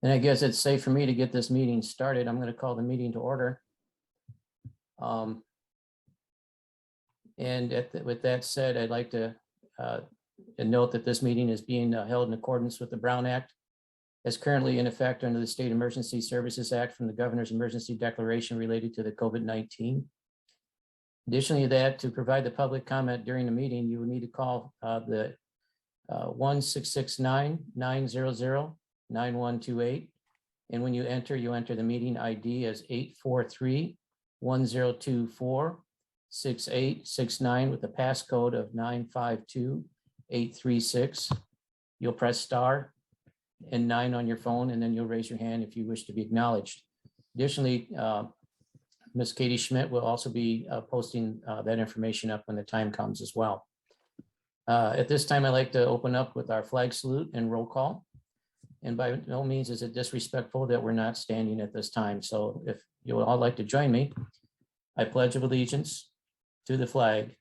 And I guess it's safe for me to get this meeting started. I'm going to call the meeting to order. With that said, I'd like to note that this meeting is being held in accordance with the Brown Act as currently in effect under the State Emergency Services Act from the Governor's Emergency Declaration related to the COVID-19. Additionally to that, to provide the public comment during the meeting, you will need to call the 1-669-900-9128. And when you enter the meeting ID as 843-1024-6869 with the passcode of 952836. You'll press star and 9 on your phone, and then you'll raise your hand if you wish to be acknowledged. Additionally, Ms. Katie Schmidt will also be posting that information up when the time comes as well. At this time, I'd like to open up with our flag salute and roll call. And by no means is it disrespectful that we're not standing at this time. So if you would all like to join me, I pledge of allegiance to the flag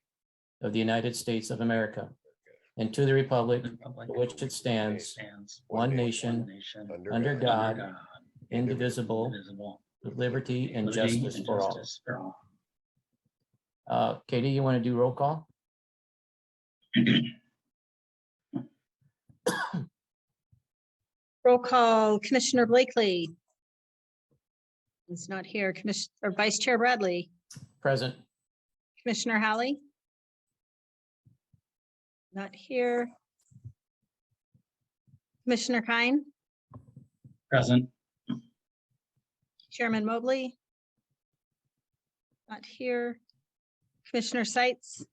of the United States of America and to the republic for which it stands, one nation, under God, indivisible, with liberty and justice for all. Katie, you want to do roll call? Roll call, Commissioner Blakely. He's not here. Commissioner Vice Chair Bradley. Present. Commissioner Halley. Not here. Commissioner Kine. Present. Chairman Mobley. Not here. Commissioner Seitz.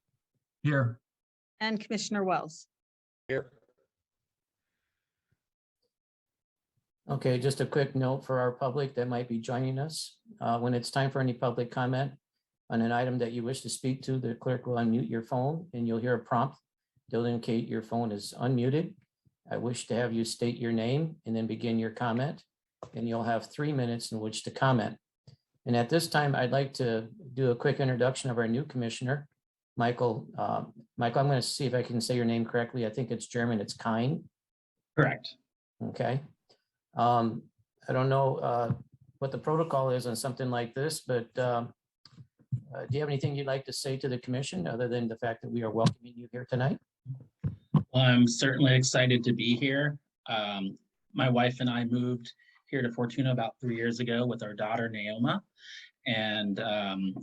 Here. And Commissioner Wells. Here. Okay, just a quick note for our public that might be joining us. When it's time for any public comment on an item that you wish to speak to, the clerk will unmute your phone and you'll hear a prompt. They'll indicate your phone is unmuted. I wish to have you state your name and then begin your comment, and you'll have 3 minutes in which to comment. And at this time, I'd like to do a quick introduction of our new commissioner, Michael. Michael, I'm going to see if I can say your name correctly. I think it's German, it's Kine. Correct. Okay. I don't know what the protocol is on something like this, but do you have anything you'd like to say to the commission other than the fact that we are welcoming you here tonight? Well, I'm certainly excited to be here. My wife and I moved here to Fortuna about 3 years ago with our daughter, Naoma. And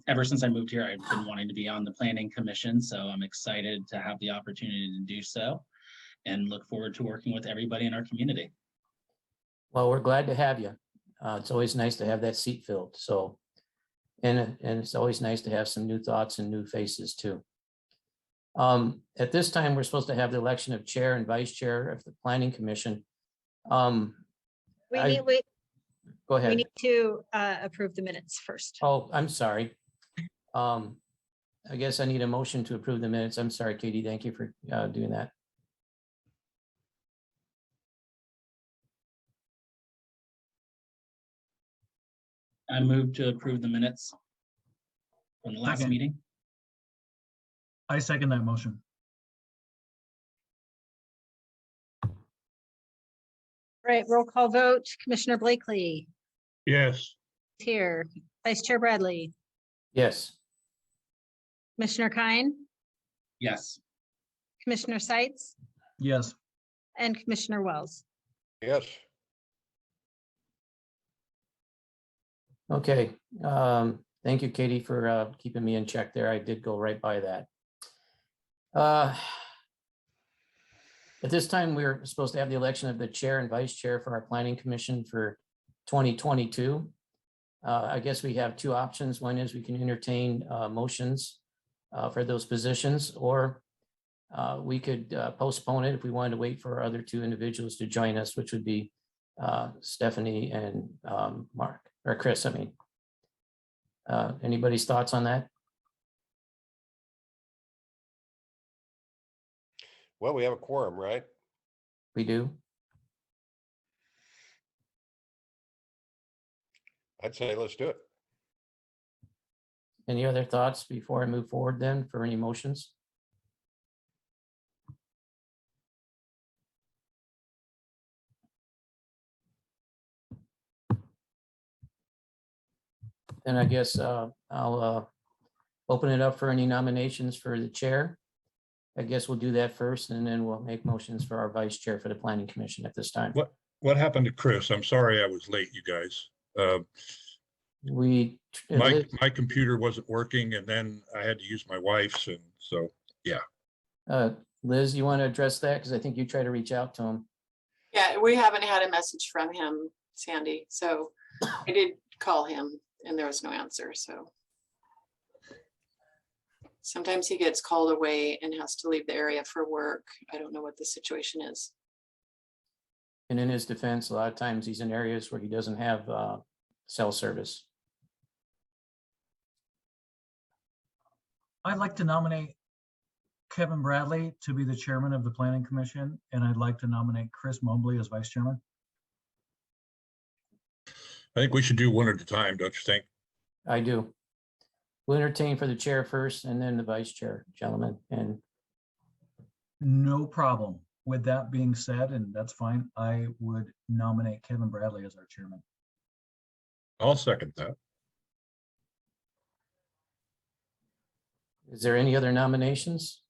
ever since I moved here, I've been wanting to be on the planning commission. So I'm excited to have the opportunity to do so and look forward to working with everybody in our community. Well, we're glad to have you. It's always nice to have that seat filled. So, and it's always nice to have some new thoughts and new faces too. At this time, we're supposed to have the election of chair and vice chair of the Planning Commission. We Go ahead. need to approve the minutes first. Oh, I'm sorry. I guess I need a motion to approve the minutes. I'm sorry, Katie. Thank you for doing that. I moved to approve the minutes from the last meeting. I second that motion. Right, roll call vote. Commissioner Blakely. Yes. Here. Vice Chair Bradley. Yes. Commissioner Kine. Yes. Commissioner Seitz. Yes. And Commissioner Wells. Yes. Okay. Thank you, Katie, for keeping me in check there. I did go right by that. At this time, we're supposed to have the election of the chair and vice chair for our planning commission for 2022. I guess we have two options. One is we can entertain motions for those positions, or we could postpone it if we wanted to wait for our other two individuals to join us, which would be Stephanie and Mark, or Chris, I mean. Anybody's thoughts on that? Well, we have a quorum, right? We do. I'd say let's do it. Any other thoughts before I move forward then for any motions? then I guess I'll open it up for any nominations for the chair. I guess we'll do that first, and then we'll make motions for our vice chair for the planning commission at this time. What happened to Chris? I'm sorry I was late, you guys. We, My computer wasn't working and then I had to use my wife's, and so, Liz, you want to address that? Because I think you tried to reach out to him. Yeah, we haven't had a message from him, Sandy, so I did call him and there was no answer, so. Sometimes he gets called away and has to leave the area for work. I don't know what the situation is. And in his defense, a lot of times he's in areas where he doesn't have cell service. I'd like to nominate Kevin Bradley to be the chairman of the planning commission, and I'd like to nominate Chris Mobley as vice chairman. I think we should do one at a time, don't you think? I do. We'll entertain for the chair first and then the vice chair, gentlemen. And No problem. With that being said, and that's fine, I would nominate Kevin Bradley as our chairman. I'll second that. is there any other nominations?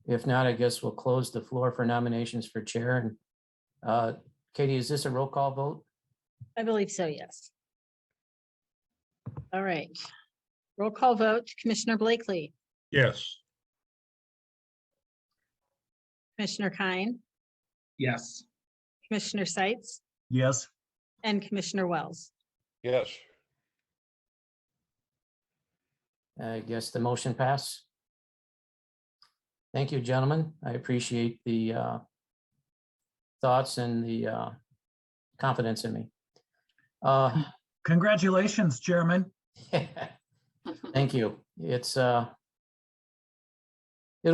If not, I guess we'll close the floor for nominations for chair. And Katie, is this a roll call vote? I believe so, yes. All right. Roll call vote, Commissioner Blakely, Yes. Commissioner Kine, Yes. Commissioner Seitz, Yes, and Commissioner Wells. Yes, I guess the motion passed. Thank you, gentlemen. I appreciate the thoughts and the confidence in me. congratulations, chairman. Thank you. It's it'll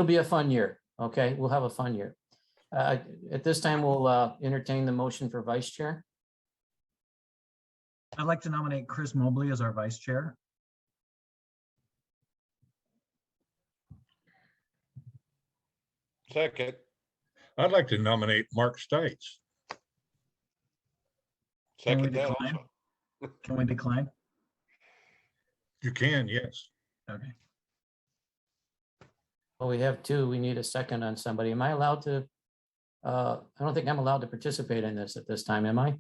be a fun year. Okay, we'll have a fun year. At this time, we'll entertain the motion for vice chair. I'd like to nominate Chris Mobley as our vice chair. second, I'd like to nominate Mark Stites. Can we second that decline? also. Can we decline? You can, yes. Okay. Well, we have two. We need a second on somebody. Am I allowed to? I don't think I'm allowed to participate in this at this time, am I?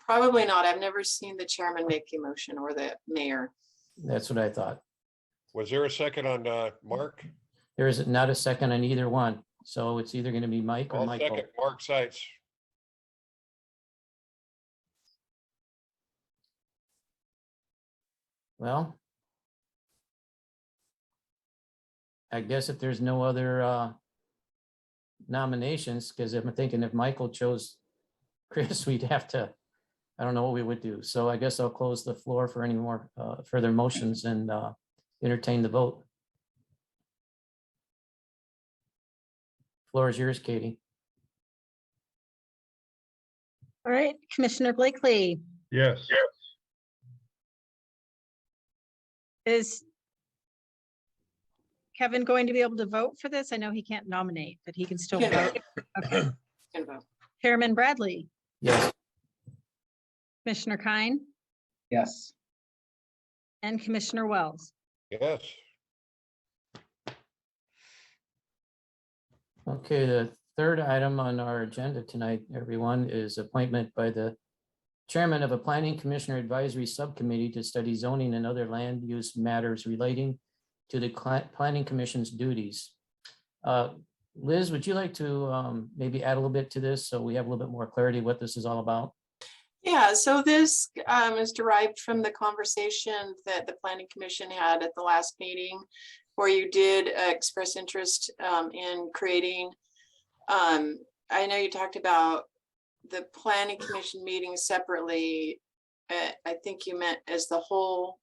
Probably not. I've never seen the chairman make the motion or the mayor. That's what I thought. Was there a second on Mark? There is not a second on either one. So it's either going to be Mike or I'll Michael. second Mark Seitz. Well, I guess if there's no other nominations, because I'm thinking if Michael chose Chris, we'd have to, I don't know what we would do. So I guess I'll close the floor for any more further motions and entertain the vote. Floor is yours, Katie. All right, Commissioner Blakely, Yes. is Kevin going to be able to vote for this? I know he can't nominate, but he can still Yeah. vote. Okay. Can vote. Chairman Bradley, Yes, Commissioner Kine, Yes. and Commissioner Wells. Yes, okay, the third item on our agenda tonight, everyone, is appointment by the chairman of a planning commissioner advisory subcommittee to study zoning and other land use matters relating to the planning commission's duties. Liz, would you like to maybe add a little bit to this so we have a little bit more clarity what this is all about? Yeah, so this is derived from the conversation that the planning commission had at the last meeting, where you did express interest in creating. I know you talked about the planning commission meeting separately. I think you meant as the whole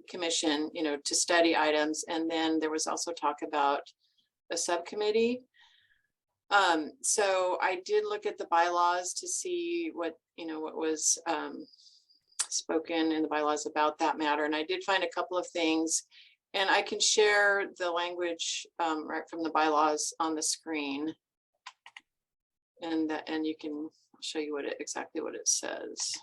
commission, to study items. And then there was also talk about a subcommittee. So I did look at the bylaws to see what was spoken in the bylaws about that matter. And I did find a couple of things. And I can share the language right from the bylaws on the screen. And you can show you exactly what it says.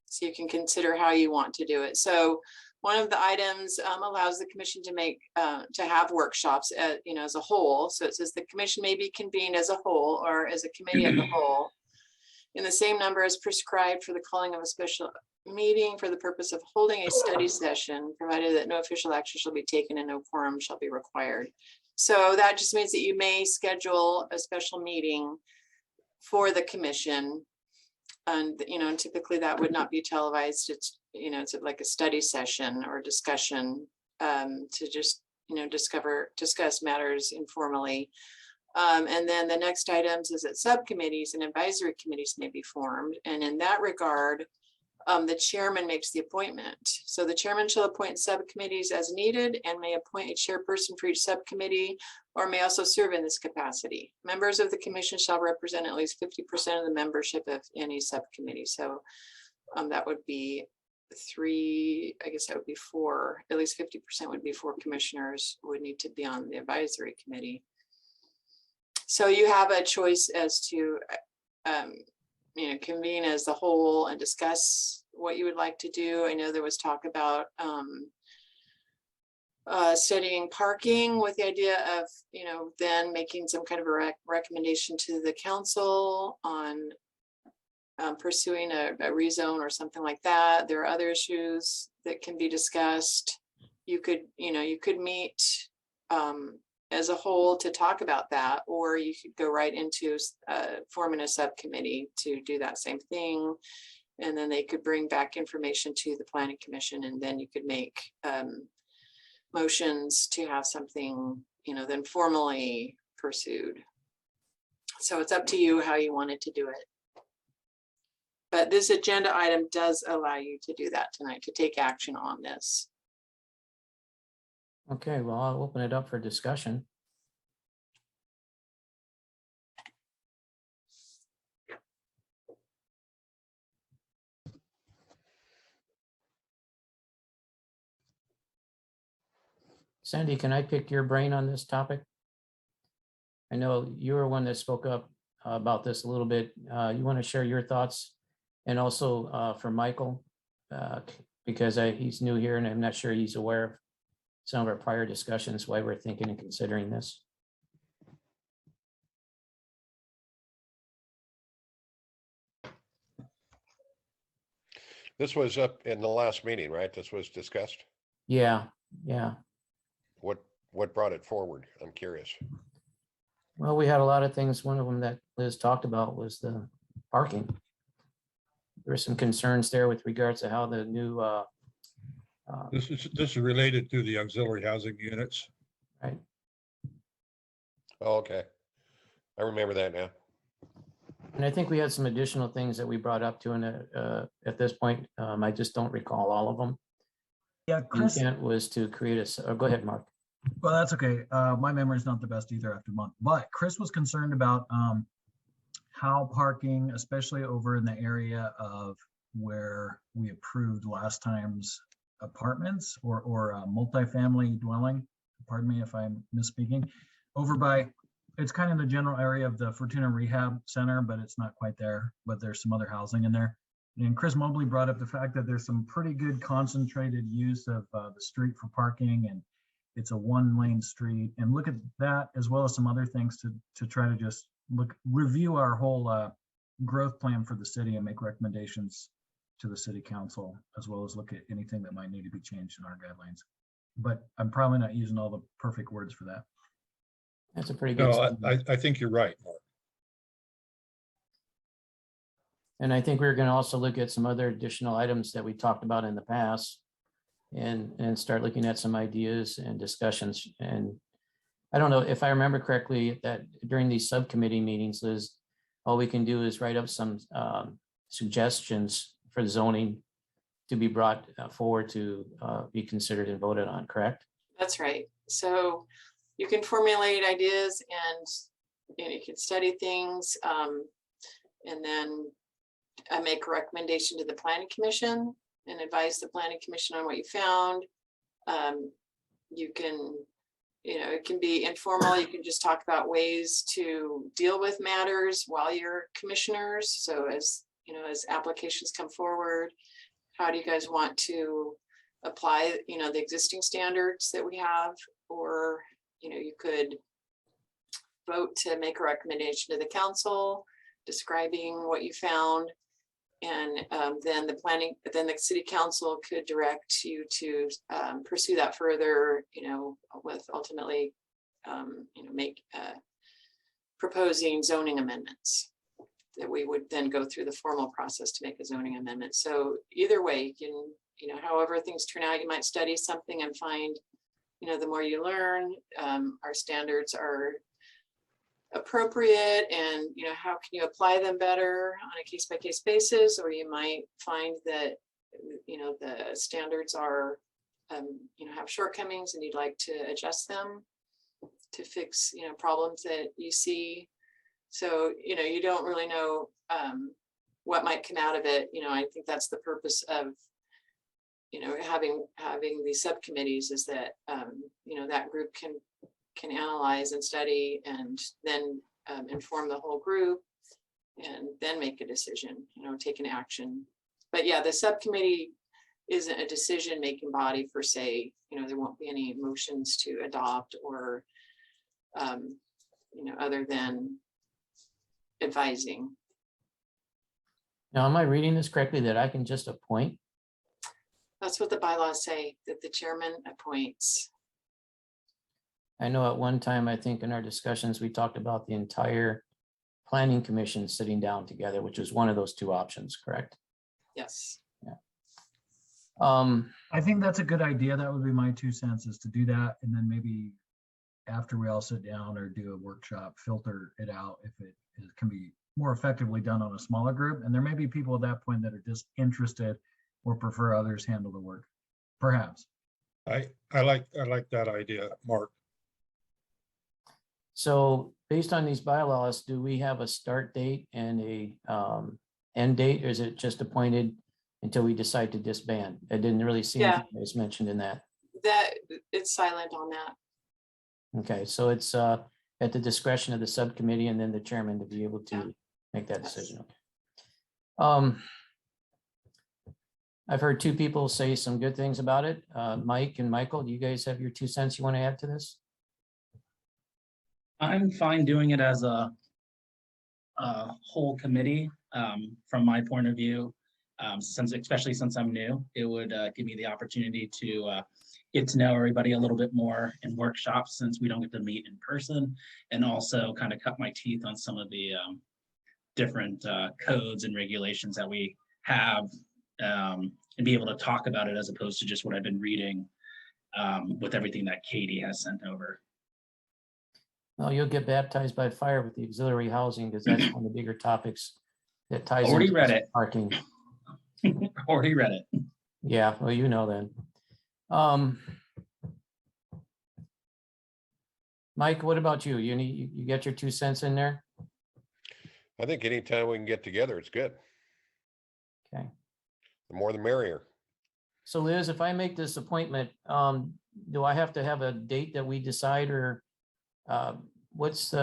So you can consider how you want to do it. So one of the items allows the commission to have workshops as a whole. So it says the commission may be convened as a whole or as a committee of the whole in the same number as prescribed for the calling of a special meeting for the purpose of holding a study session, provided that no official action shall be taken and no quorum shall be required. So that just means that you may schedule a special meeting for the commission. And, typically that would not be televised. It's like a study session or discussion to just, discuss matters informally. And then the next items is that subcommittees and advisory committees may be formed. And in that regard, the chairman makes the appointment. So the chairman shall appoint subcommittees as needed and may appoint a chairperson for each subcommittee or may also serve in this capacity. Members of the commission shall represent at least 50% of the membership of any subcommittee. So that would be 3, I guess that would be 4, at least 50% would be 4 commissioners would need to be on the advisory committee. So you have a choice as to convene as the whole and discuss what you would like to do. I know there was talk about studying parking with the idea of, then making some kind of a recommendation to the council on pursuing a rezone or something like that. There are other issues that can be discussed. You could meet as a whole to talk about that, or you could go right into forming a subcommittee to do that same thing. And then they could bring back information to the planning commission, and then you could make motions to have something, then formally pursued. So it's up to you how you wanted to do it. But this agenda item does allow you to do that tonight, to take action on this. Okay, well, I'll open it up for discussion. Sandy, can I pick your brain on this topic? I know you were one that spoke up about this a little bit. You want to share your thoughts? And also for Michael, because he's new here and I'm not sure he's aware of some of our prior discussions, why we're thinking and considering this. This was up in the last meeting, right? This was discussed. Yeah. What brought it forward? I'm curious. Well, we had a lot of things. One of them that Liz talked about was the parking. There were some concerns there with regards to how the new This is related to the auxiliary housing units. right. Oh, okay. I remember that now. And I think we had some additional things that we brought up to, and at this point, I just don't recall all of them. Yeah, The Chris, intent was to create go ahead, Mark. well, that's okay. My memory is not the best either after a month, but Chris was concerned about how parking, especially over in the area of where we approved last time's apartments or multifamily dwelling, pardon me if I'm misspeaking, over by, it's kind of the general area of the Fortuna Rehab Center, but it's not quite there, but there's some other housing in there. And Chris Mobley brought up the fact that there's some pretty good concentrated use of the street for parking, and it's a 1-lane street, and look at that as well as some other things to try to just review our whole growth plan for the city and make recommendations to the city council, as well as look at anything that might need to be changed in our guidelines. But I'm probably not using all the perfect words for that. That's a pretty good No, statement. I think you're right, Mark. And I think we're going to also look at some other additional items that we talked about in the past and start looking at some ideas and discussions. And I don't know if I remember correctly that during these subcommittee meetings, Liz, all we can do is write up some suggestions for zoning to be brought forward to be considered and voted on, correct? That's right. So you can formulate ideas and you can study things and then make a recommendation to the planning commission. and advise the planning commission on what you found. You can, it can be informal. You can just talk about ways to deal with matters while you're commissioners. So as applications come forward, how do you guys want to apply, the existing standards that we have? Or, you could vote to make a recommendation to the council describing what you found. And then the city council could direct you to pursue that further, with ultimately, proposing zoning amendments that we would then go through the formal process to make a zoning amendment. So either way, you can, however things turn out, you might study something and find, the more you learn, our standards are appropriate, and how can you apply them better on a case-by-case basis, or you might find that the standards are have shortcomings and you'd like to adjust them to fix problems that you see. So you don't really know what might come out of it. I think that's the purpose of having these subcommittees, is that that group can analyze and study and then inform the whole group and then make a decision, take an action. But yeah, the subcommittee isn't a decision-making body per se. There won't be any motions to adopt or, other than advising. Now, am I reading this correctly that I can just appoint? That's what the bylaws say, that the chairman appoints. I know at one time, I think in our discussions, we talked about the entire planning commission sitting down together, which was one of those two options, correct? Yes. I think that's a good idea. That would be my 2 cents, is to do that. And then maybe after we all sit down or do a workshop, filter it out if it can be more effectively done on a smaller group. And there may be people at that point that are just interested or prefer others handle the work, perhaps. I like that idea, Mark. So based on these bylaws, do we have a start date and a end date, or is it just appointed until we decide to disband? I didn't really see anything that was mentioned in that. That it's silent on that. Okay, so it's at the discretion of the subcommittee and then the chairman to be able to make that decision. I've heard two people say some good things about it. Mike and Michael, do you guys have your 2 cents you want to add to this? I'm fine doing it as a whole committee. From my point of view, especially since I'm new, it would give me the opportunity to get to know everybody a little bit more in workshops, since we don't get to meet in person, and also kind of cut my teeth on some of the different codes and regulations that we have, and be able to talk about it as opposed to just what I've been reading with everything that Katie has sent over. Well, you'll get baptized by fire with the auxiliary housing, because that's one of the bigger topics that ties. Already into read it. Parking. Already read it. Yeah, well, then. Mike, what about you? You get your 2 cents in there? I think anytime we can get together, it's good. Okay. The more the merrier. So Liz, if I make this appointment, do I have to have a date that we decide, or this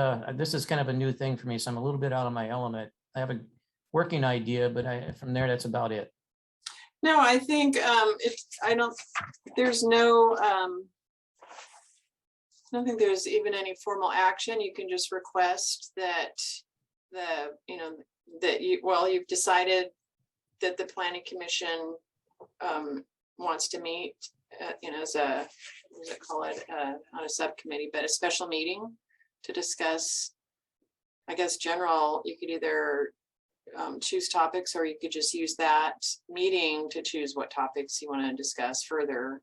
is kind of a new thing for me, so I'm a little bit out of my element. I have a working idea, but from there, that's about it. No, I think there's no, I don't think there's even any formal action. You can just request that you've decided that the planning commission wants to meet, as a, what does it call it, not a subcommittee, but a special meeting to discuss, I guess, you could either choose topics, or you could just use that meeting to choose what topics you want to discuss further.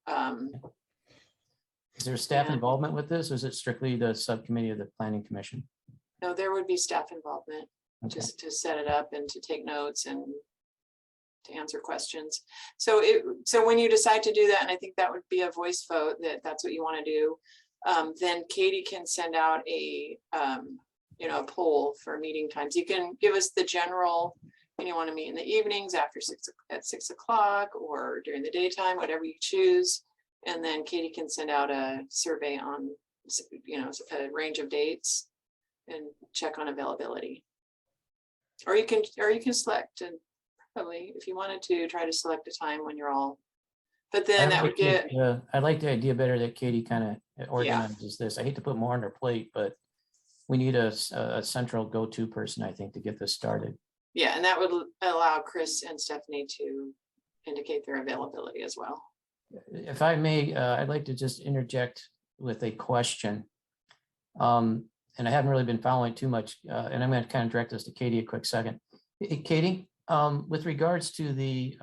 Is there staff involvement with this, or is it strictly the subcommittee of the planning commission? No, there would be staff involvement, Okay. just to set it up and to take notes and to answer questions. So when you decide to do that, and I think that would be a voice vote, that's what you want to do, then Katie can send out a poll for meeting times. You can give us the general and you want to meet in the evenings after at 6 o'clock or during the daytime, whatever you choose. And then Katie can send out a survey on, a range of dates and check on availability. Or you can select, and probably if you wanted to try to select a time when you're all, but then that would get, I like the idea better that Katie kind of organizes this. I hate to put more on her plate, but we need a central go-to person, I think, to get this started. yeah, and that would allow Chris and Stephanie to indicate their availability as well. If I may, I'd like to just interject with a question. And I haven't really been following too much, and I'm going to kind of direct this to Katie a quick second. Hey, Katie, with regards to the,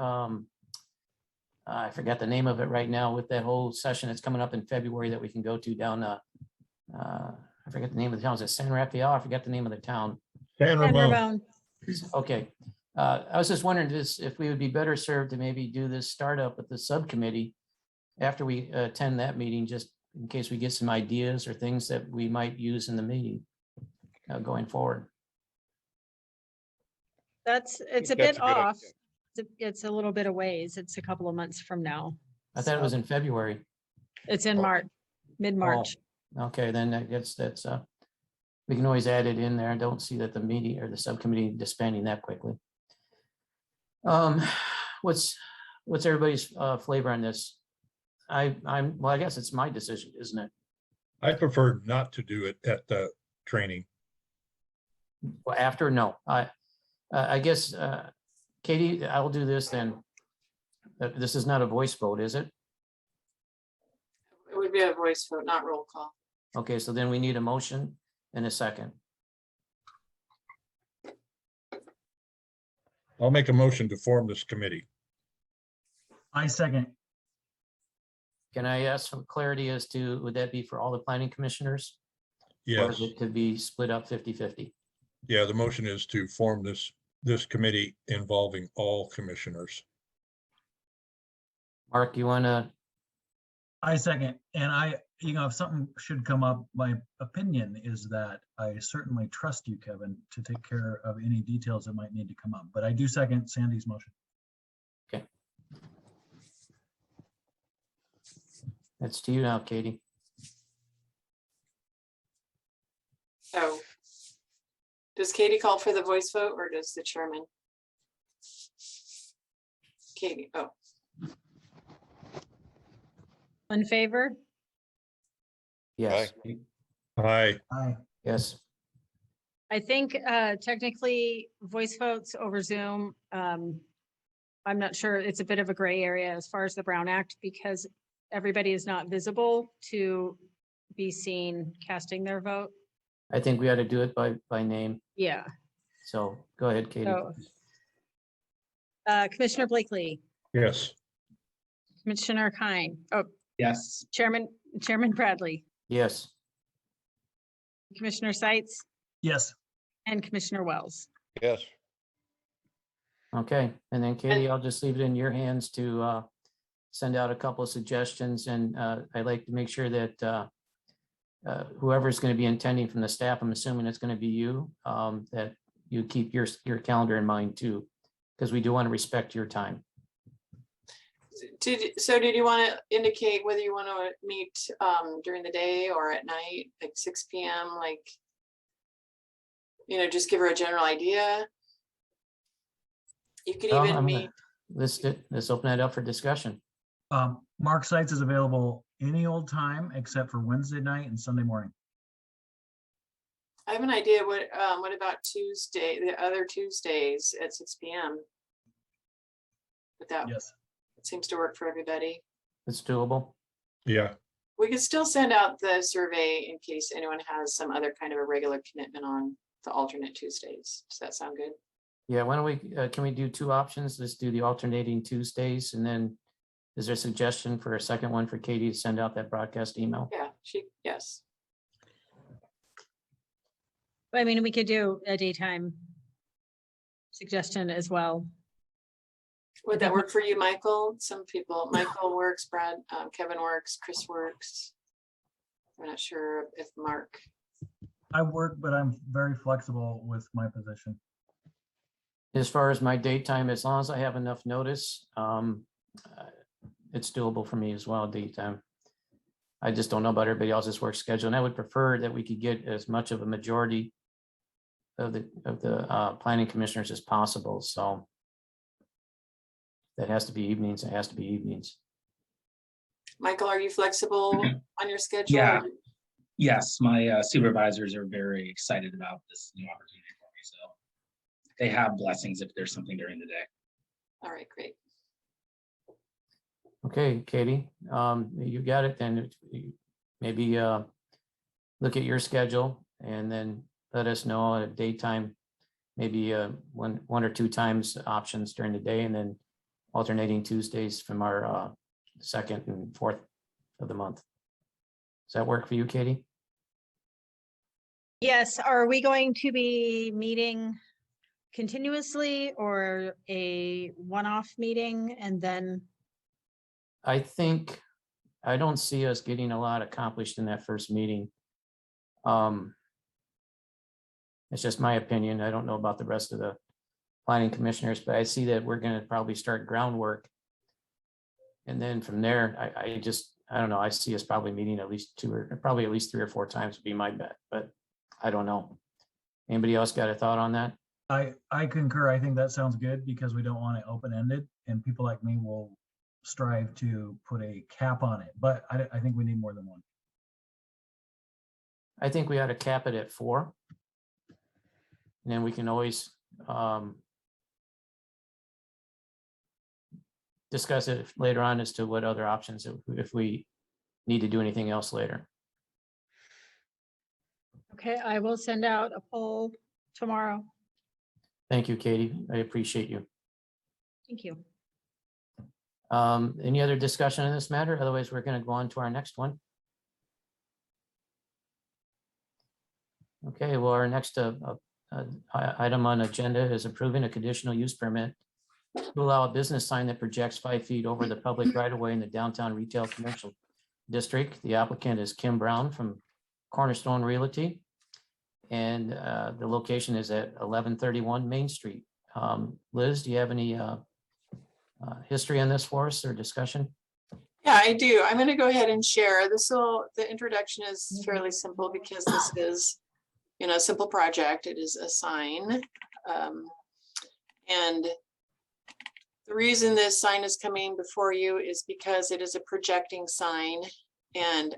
I forgot the name of it right now, with that whole session that's coming up in February that we can go to down, I forget the name of the town. Is it San Rafael? I forgot the name of the town. San And Ramon, Ramon. Okay. I was just wondering if we would be better served to maybe do this startup with the subcommittee after we attend that meeting, just in case we get some ideas or things that we might use in the meeting going forward. It's a That's a bit good idea. off. It's a little bit of ways. It's a couple of months from now. I thought it was So in February. It's in March, mid-March. Okay, then I guess that's, we can always add it in there. I don't see that the meeting or the subcommittee disbanding that quickly. What's everybody's flavor on this? Well, I guess it's my decision, isn't it? I prefer not to do it at the training. Well, after, no, I guess, Katie, I'll do this then. This is not a voice vote, is it? It would be a voice vote, not roll call. Okay, so then we need a motion and a second. I'll make a motion to form this committee. I second. Can I ask for clarity as to, would that be for all the planning commissioners? Or Yes, it could be split up 50-50? yeah, the motion is to form this committee involving all commissioners. Mark, you want to, I second. And if something should come up, my opinion is that I certainly trust you, Kevin, to take care of any details that might need to come up. But I do second Sandy's motion. that's to you now, Katie. So does Katie call for the voice vote or does the chairman? Katie, oh, In favor? Yes, Aye, Aye. yes. I think technically voice votes over Zoom. I'm not sure. It's a bit of a gray area as far as the Brown Act because everybody is not visible to be seen casting their vote. I think we ought to do it by name. Yeah. So go ahead, Katie. So Commissioner Blakely, yes, Commissioner Kine, Yes, Chairman Bradley, Yes, Commissioner Seitz, Yes. and Commissioner Wells. Yes, okay. And then Katie, I'll just leave it in your hands to send out a couple of suggestions. And I'd like to make sure that whoever's going to be attending from the staff, I'm assuming it's going to be you, that you keep your calendar in mind too, because we do want to respect your time. did you want to indicate whether you want to meet during the day or at night, like 6 p.m., like, just give her a general idea? You could Well, even I'm meet, gonna- Let's open that up for discussion. Mark Seitz is available any old time except for Wednesday night and Sunday morning. I have an idea, what about Tuesday, the other Tuesdays at 6 p.m.? But that Yes. seems to work for everybody. It's doable. yeah, We could still send out the survey in case anyone has some other kind of a regular commitment on the alternate Tuesdays. Does that sound good? Yeah, why don't we, can we do two options? Let's do the alternating Tuesdays, and then is there a suggestion for a second one for Katie to send out that broadcast email? Yeah, yes. I mean, we could do a daytime suggestion as well. Would that work for you, Michael? Some people, Michael works, Brad, Kevin works, Chris works. I'm not sure if Mark, I work, but I'm very flexible with my position. As far as my daytime, as long as I have enough notice, it's doable for me as well, daytime. I just don't know about everybody else's work schedule, and I would prefer that we could get as much of a majority of the planning commissioners as possible, so. That has to be evenings, it has to be evenings. Michael, are you flexible on your schedule? Yeah. Yes, my supervisors are very excited about this new opportunity for me. So they have blessings if there's something during the day. All right, great. Okay, Katie, you got it then. Maybe look at your schedule and then let us know at daytime, maybe one or two times options during the day, and then alternating Tuesdays from our second and fourth of the month. Does that work for you, Katie? Yes, are we going to be meeting continuously or a one-off meeting and then? I think, I don't see us getting a lot accomplished in that first meeting. It's just my opinion. I don't know about the rest of the planning commissioners, but I see that we're gonna probably start groundwork. And then from there, I don't know, I see us probably meeting at least probably at least 3 or 4 times would be my bet, but I don't know. Anybody else got a thought on that? I concur. I think that sounds good because we don't want it open-ended, and people like me will strive to put a cap on it, but I think we need more than one. I think we ought to cap it at 4. And then we can always discuss it later on as to what other options, if we need to do anything else later. Okay, I will send out a poll tomorrow. Thank you, Katie. I appreciate you. Thank you. Any other discussion on this matter? Otherwise, we're going to go on to our next one. Okay, well, our next item on agenda is approving a conditional use permit to allow a business sign that projects 5 feet over the public right of way in the downtown retail commercial district. The applicant is Kim Brown from Cornerstone Realty. And the location is at 1131 Main Street. Liz, do you have any history on this for us or discussion? Yeah, I do. I'm going to go ahead and share. The introduction is fairly simple because this is, a simple project. It is a sign. And the reason this sign is coming before you is because it is a projecting sign, and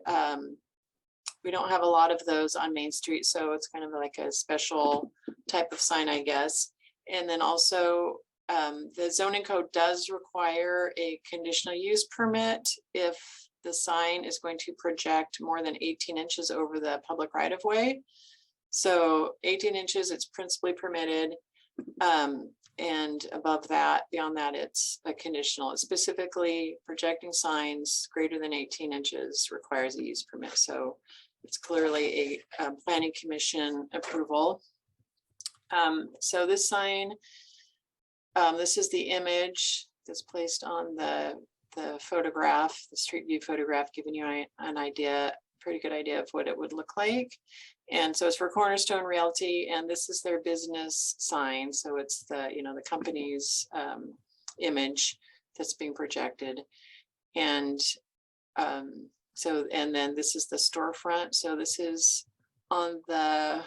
we don't have a lot of those on Main Street, so it's kind of like a special type of sign, I guess. And then also, the zoning code does require a conditional use permit if the sign is going to project more than 18 inches over the public right of way. So 18 inches, it's principally permitted. And above that, beyond that, it's a conditional. It's specifically projecting signs greater than 18 inches requires a use permit. So it's clearly a planning commission approval. So this sign, this is the image that's placed on the photograph, the street view photograph, giving you an idea, pretty good idea of what it would look like. And so it's for Cornerstone Realty, and this is their business sign. So it's the company's image that's being projected. And and then this is the storefront. So this is on the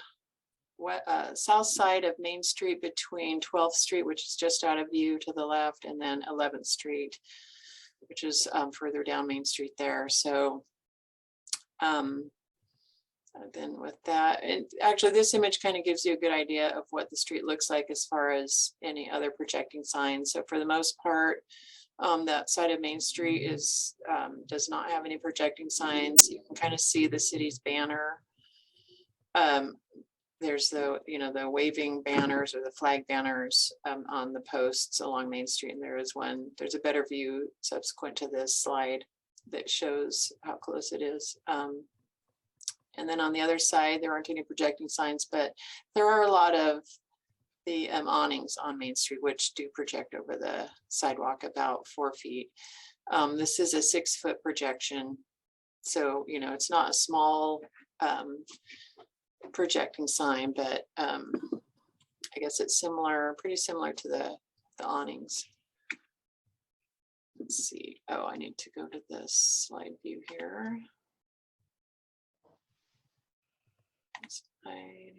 south side of Main Street between 12th Street, which is just out of view to the left, and then 11th Street, which is further down Main Street there. So then with that, and actually this image kind of gives you a good idea of what the street looks like as far as any other projecting signs. So for the most part, that side of Main Street is does not have any projecting signs. You can kind of see the city's banner. There's the waving banners or the flag banners on the posts along Main Street, and there's a better view subsequent to this slide that shows how close it is. And then on the other side, there aren't any projecting signs, but there are a lot of the awnings on Main Street, which do project over the sidewalk about 4 feet. This is a 6-foot projection. So, it's not a small projecting sign, but I guess it's similar, pretty similar to the awnings. Let's see. Oh, I need to go to this slide view here. Slide.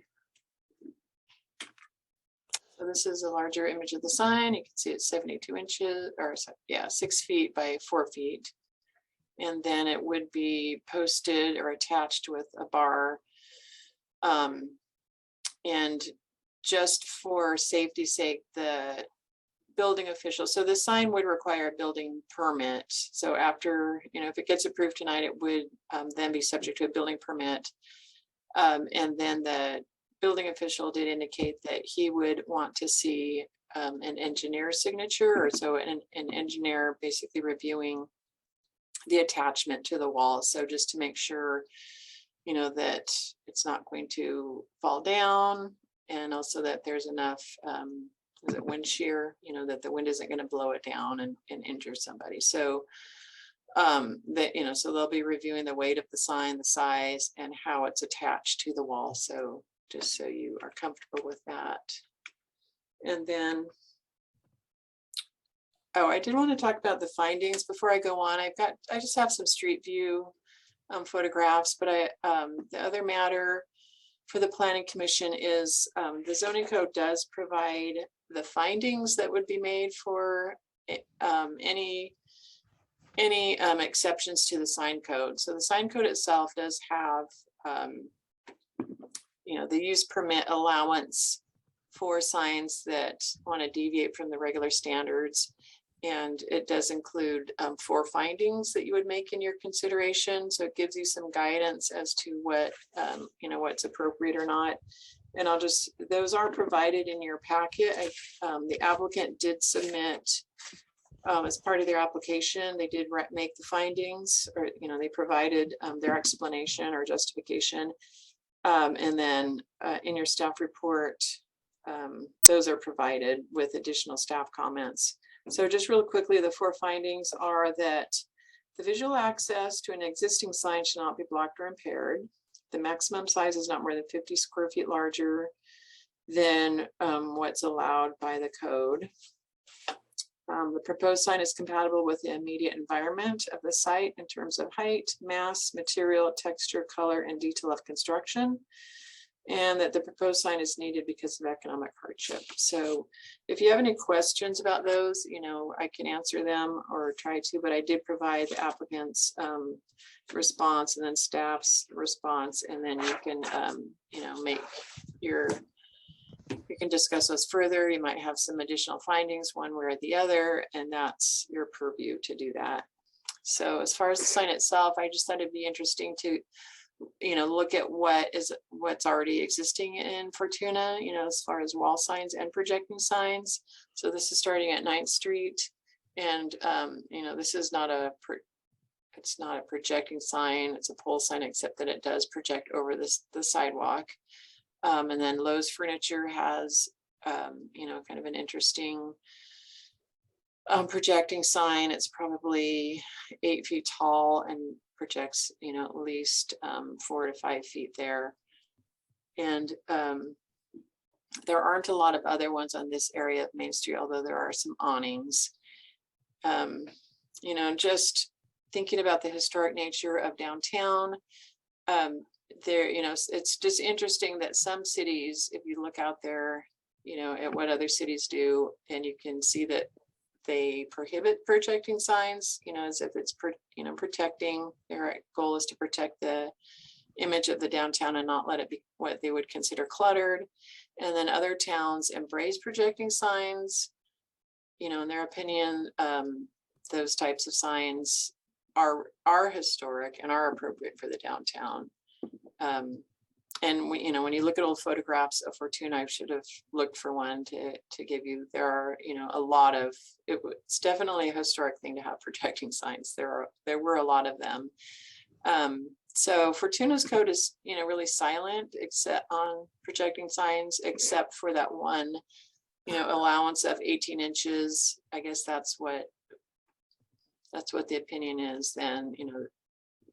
So this is a larger image of the sign. You can see it's 72 inches, or yeah, 6 feet by 4 feet. And then it would be posted or attached with a bar. And just for safety's sake, the building official, so the sign would require a building permit. So after, if it gets approved tonight, it would then be subject to a building permit. And then the building official did indicate that he would want to see an engineer's signature, or so an engineer basically reviewing the attachment to the wall. So just to make sure, that it's not going to fall down, and also that there's enough wind shear, that the wind isn't going to blow it down and injure somebody. So so they'll be reviewing the weight of the sign, the size, and how it's attached to the wall. So just so you are comfortable with that. And then, oh, I did want to talk about the findings before I go on. I just have some street view photographs, but the other matter for the Planning Commission is the zoning code does provide the findings that would be made for any exceptions to the sign code. So the sign code itself does have the use permit allowance for signs that want to deviate from the regular standards. And it does include 4 findings that you would make in your consideration. So it gives you some guidance as to what, what's appropriate or not. And those are provided in your packet. The applicant did submit as part of their application, they did make the findings, or, they provided their explanation or justification. And then in your staff report, those are provided with additional staff comments. So just real quickly, the 4 findings are that the visual access to an existing sign should not be blocked or impaired. The maximum size is not more than 50 square feet larger than what's allowed by the code. The proposed sign is compatible with the immediate environment of the site in terms of height, mass, material, texture, color, and detail of construction. And that the proposed sign is needed because of economic hardship. So if you have any questions about those, I can answer them or try to, but I did provide the applicant's response and then staff's response, and then you can, you can discuss those further. You might have some additional findings one way or the other, and that's your purview to do that. So as far as the sign itself, I just thought it'd be interesting to look at what's already existing in Fortuna, as far as wall signs and projecting signs. So this is starting at 9th Street, and this is not it's not a projecting sign, it's a pole sign, except that it does project over the sidewalk. And then Lowe's Furniture has kind of an interesting projecting sign. It's probably 8 feet tall and projects, at least 4 to 5 feet there. And there aren't a lot of other ones on this area of Main Street, although there are some awnings. Just thinking about the historic nature of downtown, it's just interesting that some cities, if you look out there, at what other cities do, and you can see that they prohibit projecting signs, as if it's, protecting, their goal is to protect the image of the downtown and not let it be what they would consider cluttered. And then other towns embrace projecting signs. In their opinion, those types of signs are historic and are appropriate for the downtown. And when you look at old photographs of Fortuna, I should have looked for one to give you. There are, a lot of, it's definitely a historic thing to have projecting signs. There were a lot of them. So Fortuna's code is, really silent except on projecting signs, except for that one, allowance of 18 inches. I guess that's what the opinion is. Then,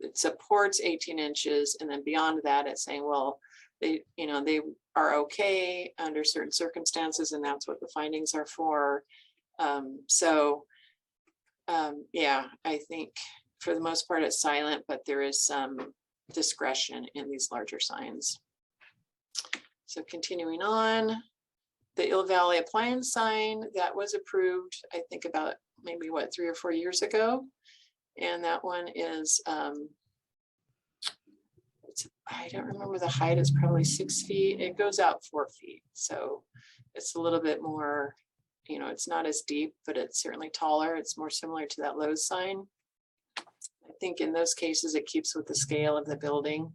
it supports 18 inches, and then beyond that, it's saying, well, they, they are okay under certain circumstances, and that's what the findings are for. Yeah, I think for the most part it's silent, but there is some discretion in these larger signs. So continuing on, the Ill Valley Appliance sign that was approved, I think about maybe 3 or 4 years ago. And that one is, I don't remember the height, it's probably 6 feet. It goes out 4 feet. So it's a little bit more, it's not as deep, but it's certainly taller. It's more similar to that Lowe's sign. I think in those cases, it keeps with the scale of the building.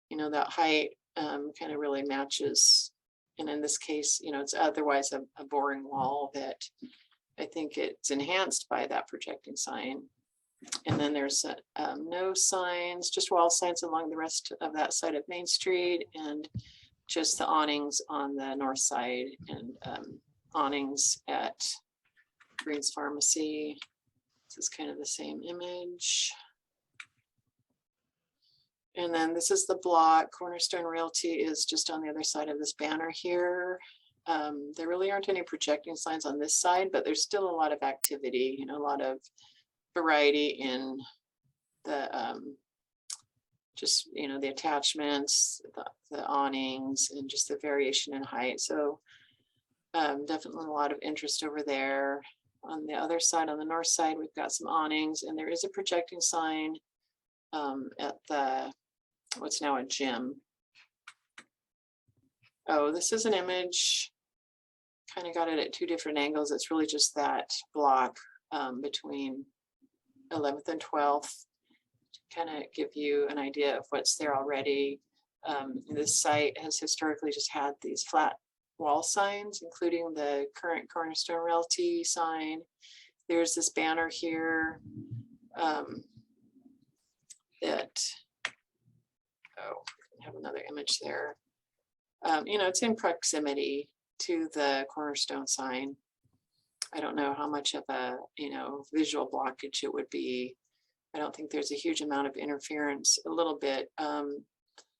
That height kind of really matches. And in this case, it's otherwise a boring wall that I think it's enhanced by that projecting sign. And then there's no signs, just wall signs along the rest of that side of Main Street, and just the awnings on the north side, and awnings at Green's Pharmacy. This is kind of the same image. And then this is the block. Cornerstone Realty is just on the other side of this banner here. There really aren't any projecting signs on this side, but there's still a lot of activity, a lot of variety in the just the attachments, the awnings, and just the variation in height. So definitely a lot of interest over there. On the other side, on the north side, we've got some awnings, and there is a projecting sign at the what's now a gym. Oh, this is an image. Kind of got it at 2 different angles. It's really just that block between 11th and 12th, to kind of give you an idea of what's there already. This site has historically just had these flat wall signs, including the current Cornerstone Realty sign. There's this banner here that, oh, I have another image there. It's in proximity to the Cornerstone sign. I don't know how much of a, visual blockage it would be. I don't think there's a huge amount of interference, a little bit.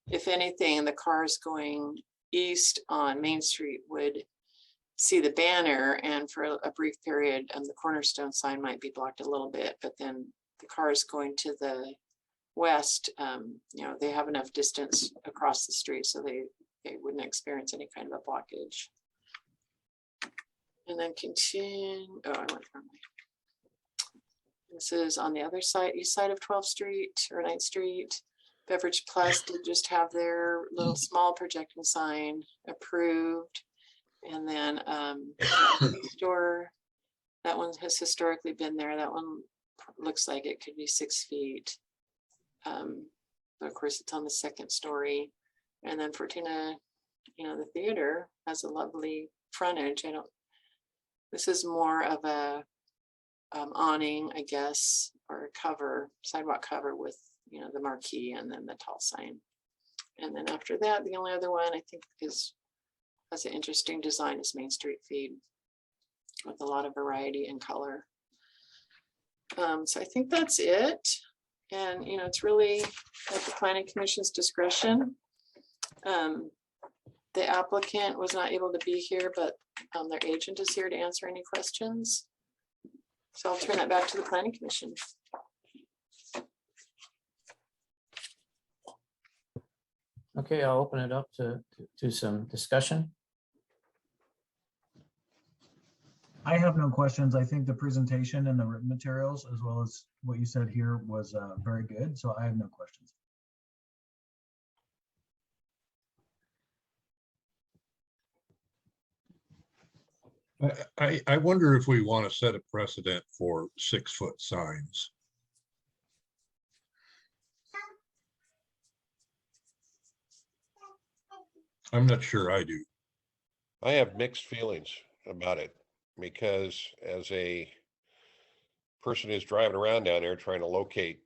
If anything, the cars going east on Main Street would see the banner, and for a brief period, the Cornerstone sign might be blocked a little bit, but then the cars going to the west, they have enough distance across the street, so they wouldn't experience any kind of a blockage. And then continue, oh, I went wrong way. This is on the other side, east side of 12th Street or 9th Street. Beverage Plus did just have their little small projecting sign approved. And then store, that one has historically been there. That one looks like it could be 6 feet. But of course, it's on the 2nd story. And then Fortuna, the theater has a lovely frontage. This is more of a awning, I guess, or a cover, sidewalk cover with, the marquee and then the tall sign. And then after that, the only other one I think has an interesting design is Main Street Feed, with a lot of variety and color. So I think that's it. And, it's really at the Planning Commission's discretion. The applicant was not able to be here, but their agent is here to answer any questions. So I'll turn that back to the Planning Commission. Okay, I'll open it up to some discussion. I have no questions. I think the presentation and the written materials, as well as what you said here, was very good. So I have no questions. I wonder if we want to set a precedent for 6-foot signs. I'm not sure I do. I have mixed feelings about it, because as a person who's driving around down there trying to locate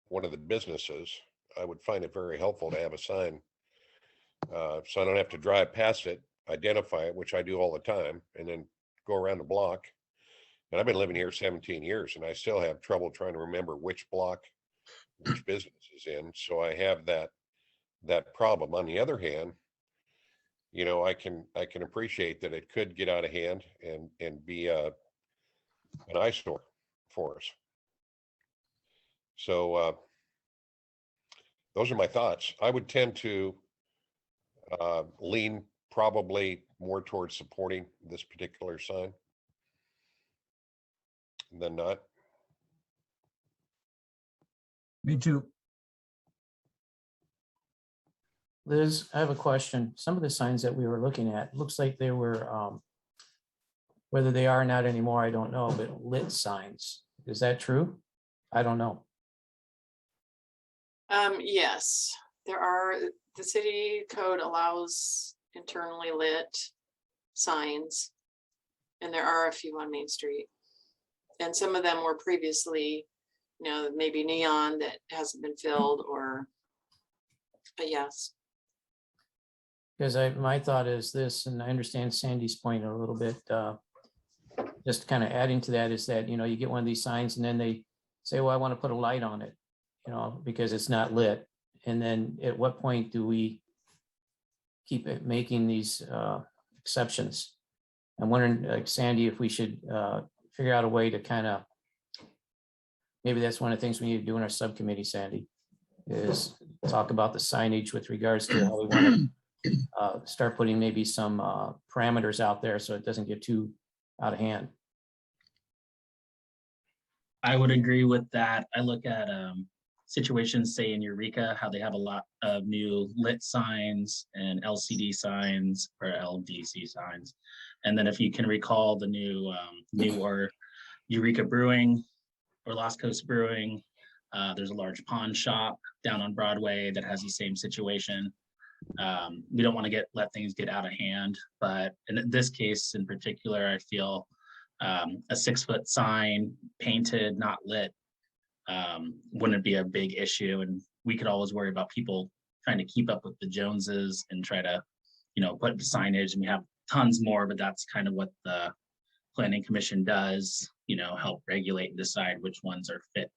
one of the businesses, I would find it very helpful to have a sign. So I don't have to drive past it, identify it, which I do all the time, and then go around the block. And I've been living here 17 years and I still have trouble trying to remember which block, which business is in. So I have that that problem. On the other hand, you know, I can appreciate that it could get out of hand and be an eyesore for us. So those are my thoughts. I would tend to lean probably more towards supporting this particular sign than not. Me too. Liz, I have a question. Some of the signs that we were looking at, looks like they were, whether they are or not anymore, I don't know, but lit signs. Is that true? I don't know. Yes, there are, the city code allows internally lit signs. And there are a few on Main Street. And some of them were previously, you know, maybe neon that hasn't been filled or, but yes. Because my thought is this, and I understand Sandy's point a little bit, just kind of adding to that is that, you know, you get one of these signs and then they say, well, I want to put a light on it, you know, because it's not lit. And then at what point do we keep it making these exceptions? I'm wondering, like Sandy, if we should figure out a way to kind of, maybe that's one of the things we need to do in our subcommittee, Sandy, is talk about the signage with regards to how we want to start putting maybe some parameters out there so it doesn't get too out of hand. I would agree with that. I look at situations, say in Eureka, how they have a lot of new lit signs and LCD signs or LDC signs. And then if you can recall the newer Eureka Brewing or Lost Coast Brewing, there's a large pawn shop down on Broadway that has the same situation. We don't want to let things get out of hand, but in this case in particular, I feel a 6-foot sign painted, not lit, wouldn't be a big issue. And we could always worry about people trying to keep up with the Joneses and try to, you know, put signage, and we have tons more, but that's kind of what the Planning Commission does, you know, help regulate and decide which ones are fit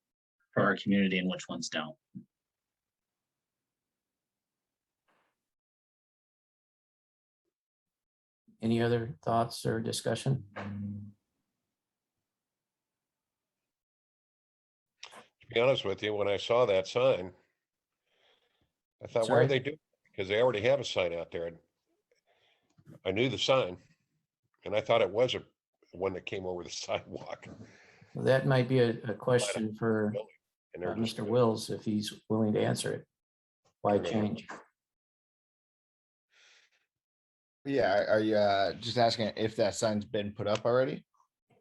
for our community and which ones don't. Any other thoughts or discussion? To be honest with you, when I saw that sign, I thought, where Sorry? are they doing? Because they already have a sign out there. I knew the sign, and I thought it was one that came over the sidewalk. Well, that might be a question for And they're just Mr. Wills, if he's willing to answer it. Why Okay. change? Yeah, are you just asking if that sign's been put up already?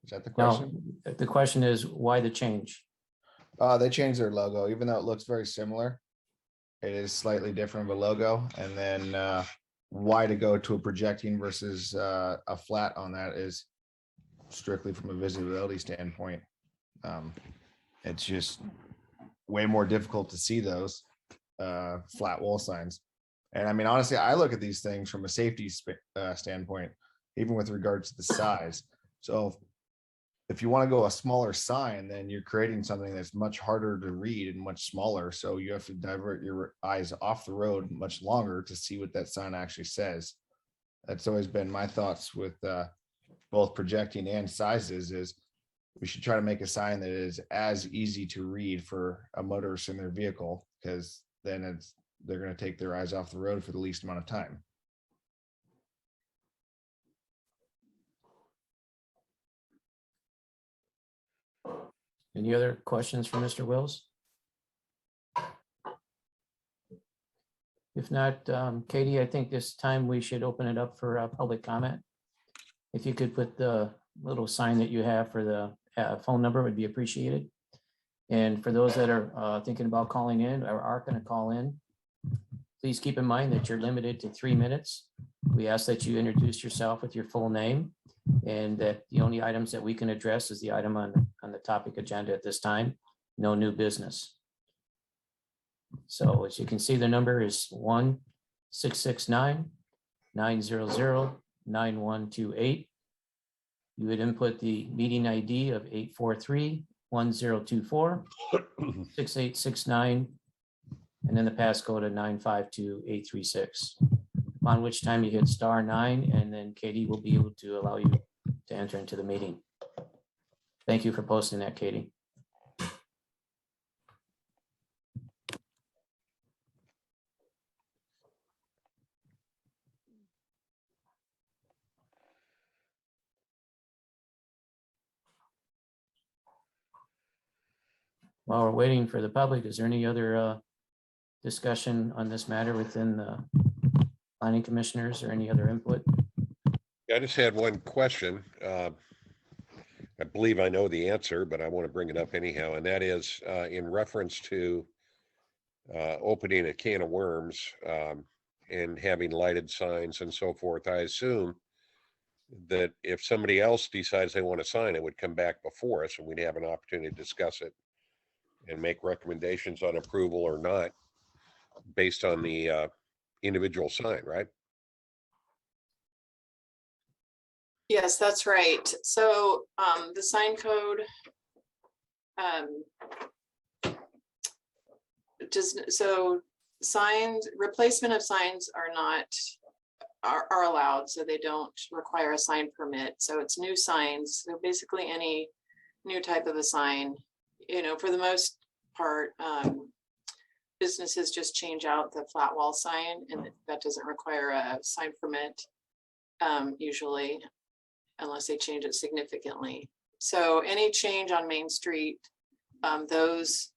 Is that the No, question? the question is why the change? They changed their logo, even though it looks very similar. It is slightly different of a logo, and then why to go to a projecting versus a flat on that is strictly from a visibility standpoint. It's just way more difficult to see those flat wall signs. And I mean, honestly, I look at these things from a safety standpoint, even with regards to the size. So if you want to go a smaller sign, then you're creating something that's much harder to read and much smaller. So you have to divert your eyes off the road much longer to see what that sign actually says. That's always been my thoughts with both projecting and sizes, is we should try to make a sign that is as easy to read for a motorist in their vehicle, because then they're going to take their eyes off the road for the least amount of time. Any other questions for Mr. Wills? If not, Katie, I think this time we should open it up for public comment. If you could put the little sign that you have for the phone number would be appreciated. And for those that are thinking about calling in or are going to call in, please keep in mind that you're limited to 3 minutes. We ask that you introduce yourself with your full name, and that the only items that we can address is the item on the topic agenda at this time. No new business. So as you can see, the number is 1-669-900-9128. You would input the meeting ID of 843-1024, 6869, and then the passcode of 952-836. On which time you hit *9, and then Katie will be able to allow you to enter into the meeting. Thank you for posting that, Katie. While we're waiting for the public, is there any other discussion on this matter within the planning commissioners or any other input? I just had one question. I believe I know the answer, but I want to bring it up anyhow, and that is in reference to opening a can of worms and having lighted signs and so forth. I assume that if somebody else decides they want to sign, it would come back before us and we'd have an opportunity to discuss it and make recommendations on approval or not based on the individual sign, right? Yes, that's right. So the sign code so signs, replacement of signs are allowed, so they don't require a sign permit. So it's new signs. So basically any new type of a sign, you know, for the most part, businesses just change out the flat wall sign, and that doesn't require a sign permit usually, unless they change it significantly. So any change on Main Street, those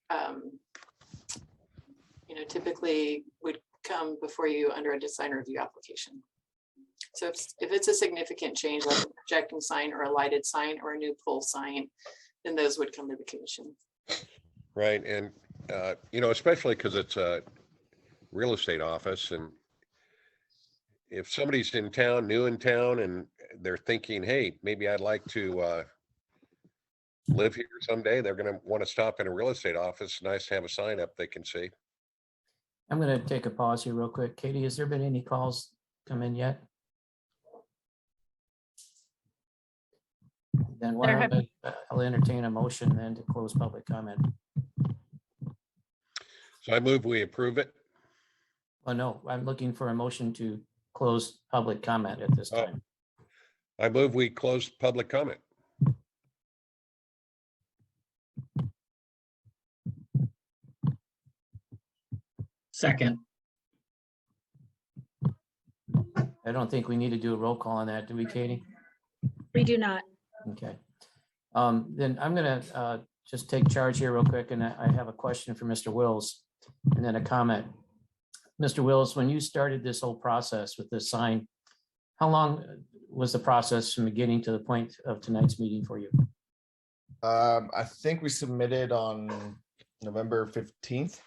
you know, typically would come before you under a design review application. So if it's a significant change, like a projecting sign or a lighted sign or a new pole sign, then those would come to the commission. Right. And, you know, especially because it's a real estate office, and if somebody's in town, new in town, and they're thinking, hey, maybe I'd like to live here someday, they're going to want to stop in a real estate office. Nice to have a sign up they can see. I'm going to take a pause here real quick. Katie, has there been any calls come in yet? Then why There don't I'll entertain a motion then to close public comment. So I move we approve it. Oh, no, I'm looking for a motion to close public comment at this Oh. time. I move we close public comment. Second. I don't think we need to do a roll call on that, do we, Katie? We do not. Okay. Then I'm gonna just take charge here real quick, and I have a question for Mr. Wills and then a comment. Mr. Wills, when you started this whole process with this sign, how long was the process from beginning to the point of tonight's meeting for you? I think we submitted on November 15th.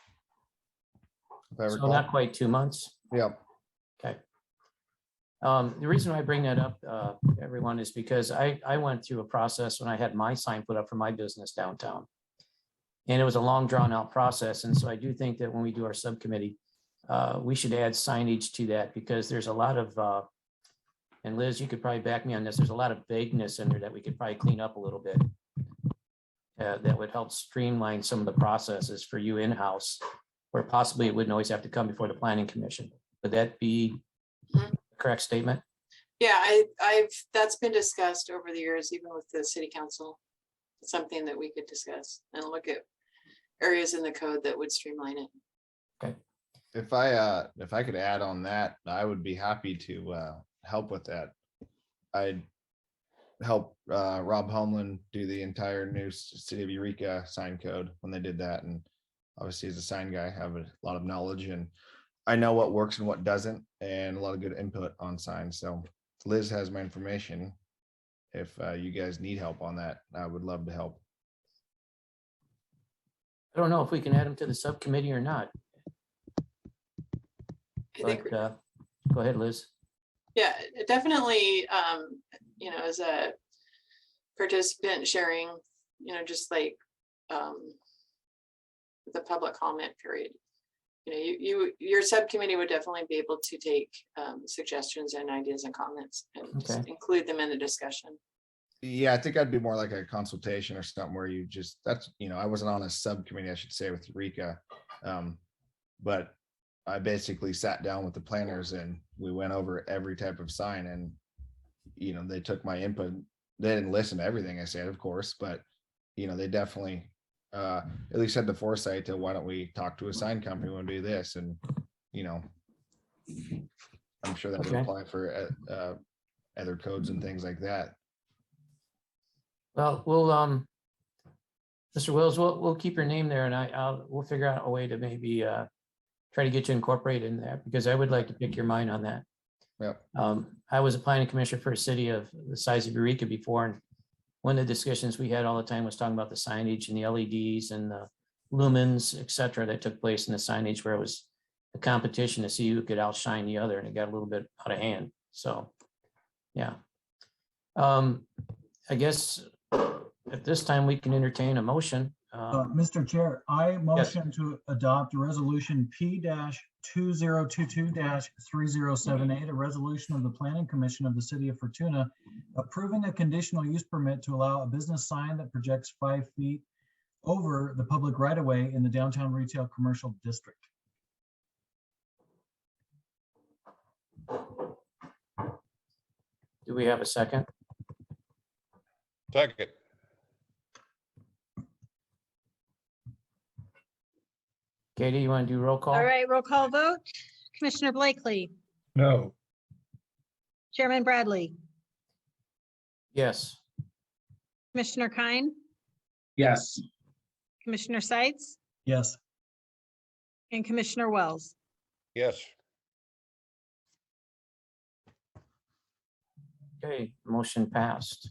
If I So recall. not quite 2 months. Yeah. Okay. The reason I bring that up, everyone, is because I went through a process when I had my sign put up for my business downtown. And it was a long drawn out process. And so I do think that when we do our subcommittee, we should add signage to that, because there's a lot of, and Liz, you could probably back me on this, there's a lot of vagueness in there that we could probably clean up a little bit. That would help streamline some of the processes for you in-house, where possibly it wouldn't always have to come before the planning commission. Would that be a correct statement? Yeah, that's been discussed over the years, even with the city council. It's something that we could discuss and look at areas in the code that would streamline it. Okay. If I could add on that, I would be happy to help with that. I'd help Rob Homeland do the entire new City of Eureka sign code when they did that. And obviously as a sign guy, I have a lot of knowledge and I know what works and what doesn't, and a lot of good input on signs. So Liz has my information. If you guys need help on that, I would love to help. I don't know if we can add them to the subcommittee or not, I think, but go ahead, Liz. yeah, definitely, you know, as a participant sharing, you know, just like the public comment period. You know, your subcommittee would definitely be able to take suggestions and ideas and comments and just include them in the discussion. Yeah, I think I'd be more like a consultation or something where you just, that's, you know, I wasn't on a subcommittee, I should say, with Eureka. But I basically sat down with the planners and we went over every type of sign, and they took my input. They didn't listen to everything I said, of course, but they definitely at least had the foresight to, why don't we talk to a sign company and do this? And I'm sure that would Okay. apply for other codes and things like that. Well, Mr. Wills, we'll keep your name there, and we'll figure out a way to maybe try to get you incorporated in that, because I would like to pick your mind on that. Yep. I was a planning commissioner for a city of the size of Eureka before, and one of the discussions we had all the time was talking about the signage and the LEDs and the lumens, et cetera, that took place in the signage, where it was a competition to see who could outshine the other, and it got a little bit out of hand. So, yeah. I guess at this time we can entertain a motion. Mr. Chair, I motion to adopt resolution P-2022-3078, a resolution of the Planning Commission of the City of Fortuna approving a conditional use permit to allow a business sign that projects 5 feet over the public right-of-way in the downtown retail commercial district. Do we have a second? Second. Katie, you want to do roll call? All right, roll call vote. Commissioner Blakely, No, Chairman Bradley, Yes. Commissioner Kine, Yes. Commissioner Seitz, Yes. and Commissioner Wells. Yes. Okay, motion passed.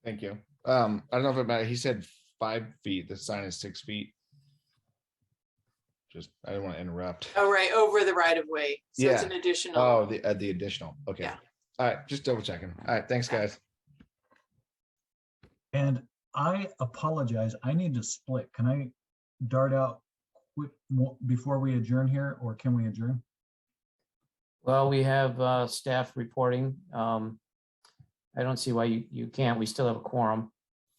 Thank you. I don't know if it matters. He said 5 feet. The sign is 6 feet. Just, I didn't want to interrupt. Oh, right, over the right of way. So it's Yeah. an additional. Oh, the additional. Okay. Yeah. All right, just double checking. All right, thanks, guys. And I apologize. I need to split. Can I dart out before we adjourn here, or can we adjourn? Well, we have staff reporting. I don't see why you can't. We still have a quorum.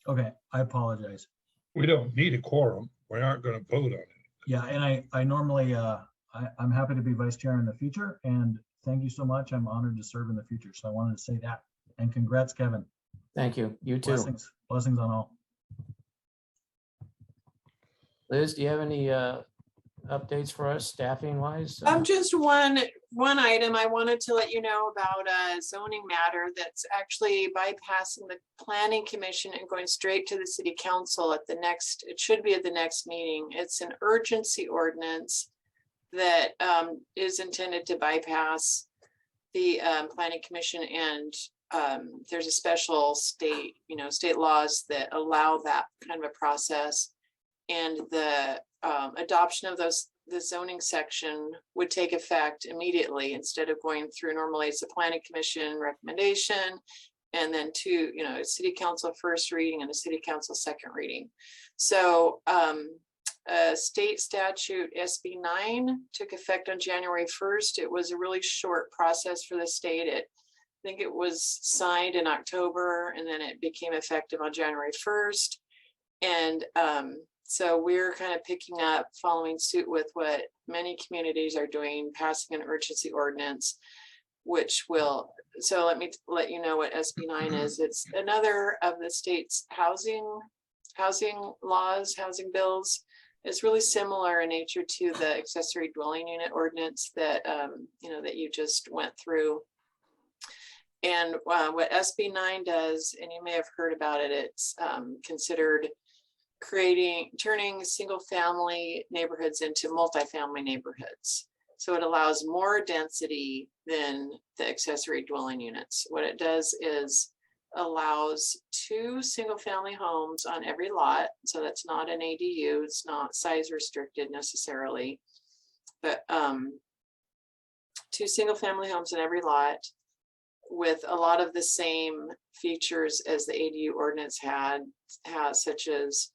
Okay, I apologize. we don't need a quorum. We aren't going to vote on it. Yeah, and I normally, I'm happy to be vice chair in the future, and thank you so much. I'm honored to serve in the future. So I wanted to say that. And congrats, Kevin. Thank you. You too. Blessings on all. Liz, do you have any updates for us staffing wise? Just one item. I wanted to let you know about a zoning matter that's actually bypassing the planning commission and going straight to the city council at the next, it should be at the next meeting. It's an urgency ordinance that is intended to bypass the planning commission, and there's a special state laws that allow that kind of a process. And the adoption of the zoning section would take effect immediately, instead of going through, normally it's a planning commission recommendation and then a city council first reading and a city council second reading. So state statute SB 9 took effect on January 1st. It was a really short process for the state. I think it was signed in October, and then it became effective on January 1st. And so we're kind of picking up, following suit with what many communities are doing, passing an urgency ordinance, which will, so let me let you know what SB 9 is. It's another of the state's housing laws, housing bills. It's really similar in nature to the accessory dwelling unit ordinance that, that you just went through. And what SB 9 does, and you may have heard about it, it's considered turning single family neighborhoods into multifamily neighborhoods. So it allows more density than the accessory dwelling units. What it does is allows 2 single family homes on every lot. So that's not an ADU, it's not size restricted necessarily, but 2 single family homes in every lot, with a lot of the same features as the ADU ordinance has, such as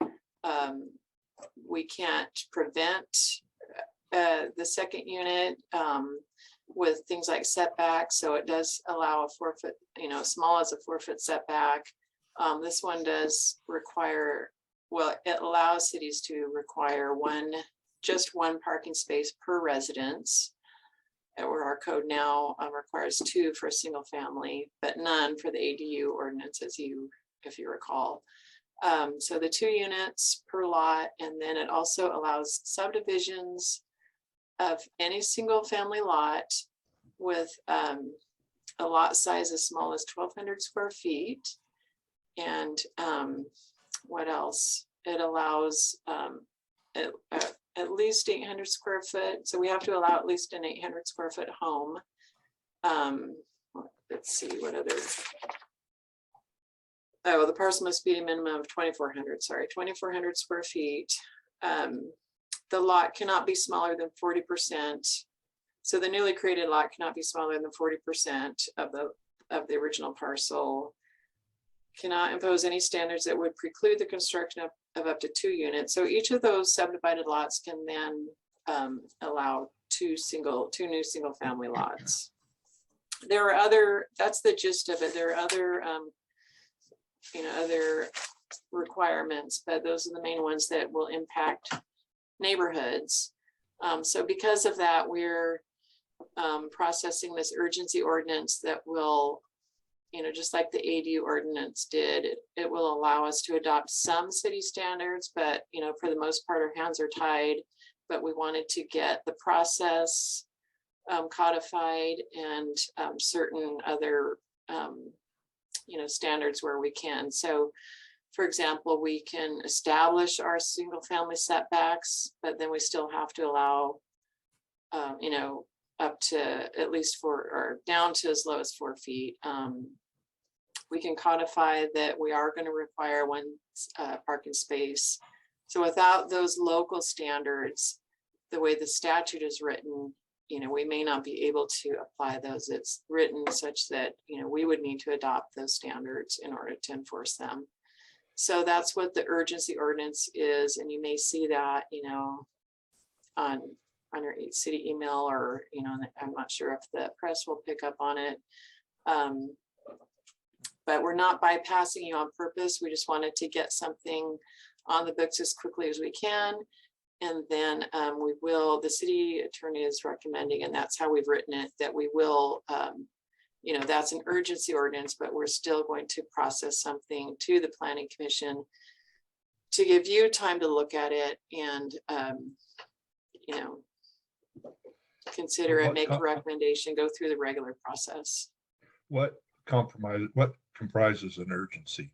we can't prevent the second unit with things like setbacks. So it does allow a 4 foot, small as a 4 foot setback. This one does require, well, it allows cities to require 1 just one parking space per residence. Where our code now requires 2 for a single family, but none for the ADU ordinance, if you recall. So the 2 units per lot, and then it also allows subdivisions of any single family lot with a lot size as small as 1,200 square feet. And what else? It allows at least 800 square foot. So we have to allow at least an 800 square foot home. Let's see what other. Oh, the parcel must be a minimum of 2,400, sorry, 2,400 square feet. The lot cannot be smaller than 40%. So the newly created lot cannot be smaller than 40% of the original parcel. Cannot impose any standards that would preclude the construction of up to 2 units. So each of those subdivided lots can then allow 2 new single family lots. There are other, that's the gist of it. There are other, other requirements, but those are the main ones that will impact neighborhoods. So because of that, we're processing this urgency ordinance that will, just like the ADU ordinance did, it will allow us to adopt some city standards, but, for the most part, our hands are tied. But we wanted to get the process codified and certain other, standards where we can. So, for example, we can establish our single family setbacks, but then we still have to allow, up to at least 4 or down to as low as 4 feet. We can codify that we are going to require 1 parking space. So without those local standards, the way the statute is written, we may not be able to apply those. It's written such that, we would need to adopt those standards in order to enforce them. So that's what the urgency ordinance is. And you may see that, on your city email, or, I'm not sure if the press will pick up on it. But we're not bypassing you on purpose. We just wanted to get something on the books as quickly as we can. And then the city attorney is recommending, and that's how we've written it, that we will, that's an urgency ordinance, but we're still going to process something to the planning commission to give you time to look at it and, consider it, make a recommendation, go through the regular process. What comprises an urgency?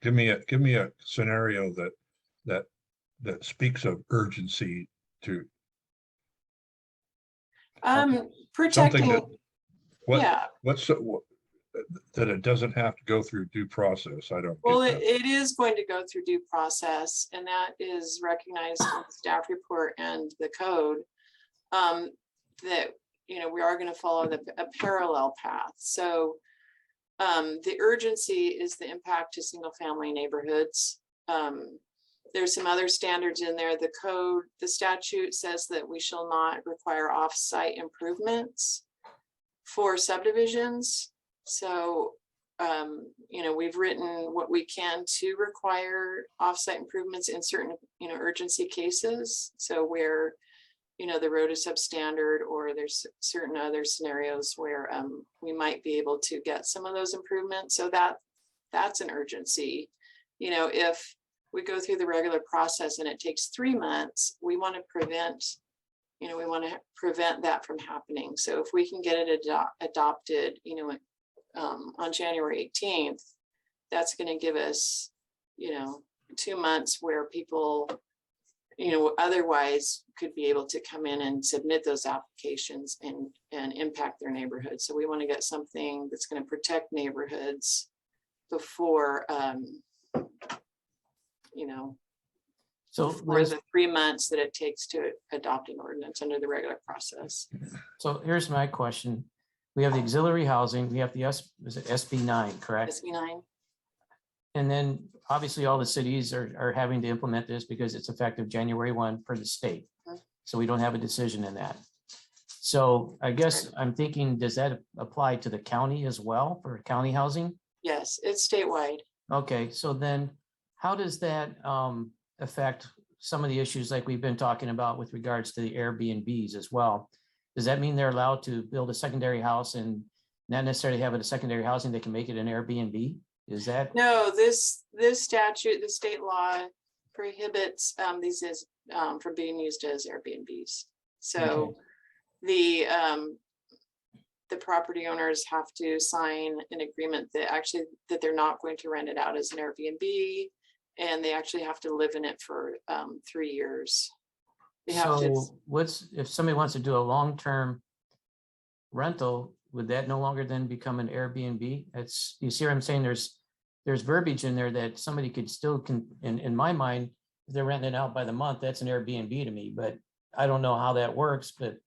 Give me a scenario that speaks of urgency to Protecting, that it doesn't have to go through due process. I don't. well, get that. it is going to go through due process, and that is recognized in the staff report and the code, that we are going to follow a parallel path. So the urgency is the impact to single family neighborhoods. There's some other standards in there. The code, the statute says that we shall not require off-site improvements for subdivisions. So, we've written what we can to require off-site improvements in certain, urgency cases. So where, the road is substandard, or there's certain other scenarios where we might be able to get some of those improvements. So that's an urgency. If we go through the regular process and it takes 3 months, we want to prevent that from happening. So if we can get it adopted, on January 18th, that's going to give us, 2 months where people, otherwise could be able to come in and submit those applications and impact their neighborhood. So we want to get something that's going to protect neighborhoods before, So for the 3 months that it takes to adopt an ordinance under the regular process. So here's my question. We have the auxiliary housing, we have the SB 9, correct? SB 9. And then obviously all the cities are having to implement this because it's effective January 1 for the state. So we don't have a decision in that. So I guess I'm thinking, does that apply to the county as well for county housing? Yes, it's statewide. Okay, so then how does that affect some of the issues like we've been talking about with regards to the Airbnbs as well. Does that mean they're allowed to build a secondary house and not necessarily have it a secondary housing, they can make it an Airbnb? Is that? No, this statute, the state law prohibits these as from being used as Airbnbs. So the property owners have to sign an agreement that they're not going to rent it out as an Airbnb, and they actually have to live in it for 3 years. They have to. So what's, if somebody wants to do a long-term rental, would that no longer then become an Airbnb? It's, you see what I'm saying? There's verbiage in there that somebody could still in my mind, if they're renting it out by the month, that's an Airbnb to me, but I don't know how that works, but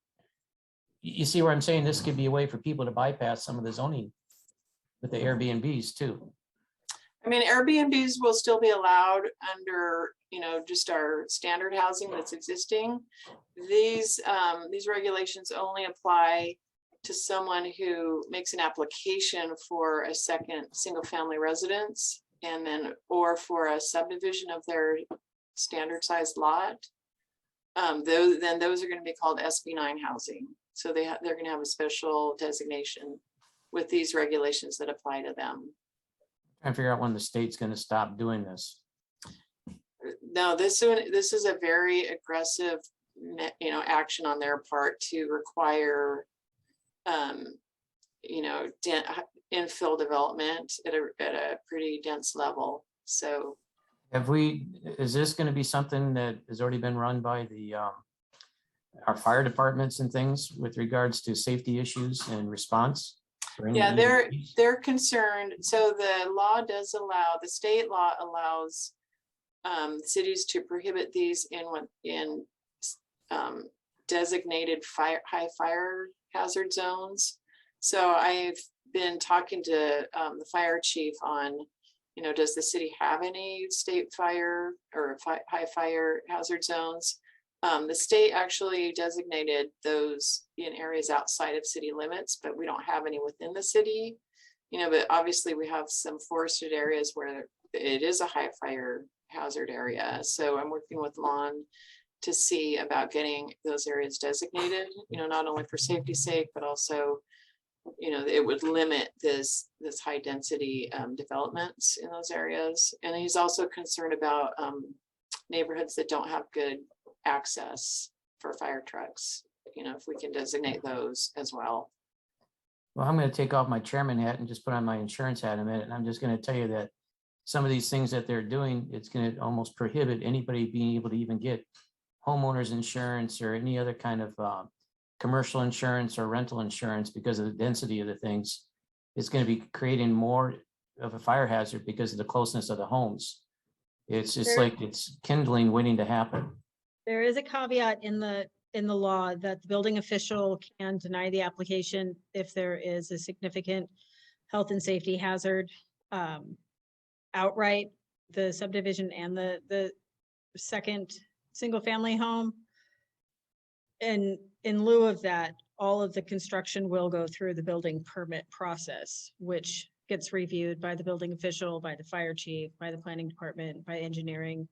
you see where I'm saying this could be a way for people to bypass some of the zoning with the Airbnbs too. I mean, Airbnbs will still be allowed under, just our standard housing that's existing. These regulations only apply to someone who makes an application for a second single-family residence, and then, or for a subdivision of their standard sized lot. Those are going to be called SB9 housing. So they're going to have a special designation with these regulations that apply to them. Trying to figure out when the state's going to stop doing this. No, this is a very aggressive, action on their part to require, infill development at a pretty dense level. So, Is this going to be something that has already been run by our fire departments and things with regards to safety issues and response? yeah, they're concerned. So the state law allows cities to prohibit these in designated high fire hazard zones. So I've been talking to the fire chief on, does the city have any state fire or high fire hazard zones? The state actually designated those in areas outside of city limits, but we don't have any within the city. But obviously we have some forested areas where it is a high fire hazard area. So I'm working with Lon to see about getting those areas designated, not only for safety's sake, but also, it would limit this high density developments in those areas. And he's also concerned about neighborhoods that don't have good access for fire trucks, if we can designate those as well. Well, I'm going to take off my chairman hat and just put on my insurance hat a minute. And I'm just going to tell you that some of these things that they're doing, it's going to almost prohibit anybody being able to even get homeowners insurance or any other kind of commercial insurance or rental insurance because of the density of the things. It's going to be creating more of a fire hazard because of the closeness of the homes. It's just like it's kindling waiting to happen. There is a caveat in the law that the building official can deny the application if there is a significant health and safety hazard outright, the subdivision and the second single family home. And in lieu of that, all of the construction will go through the building permit process, which gets reviewed by the building official, by the fire chief, by the planning department, by engineering.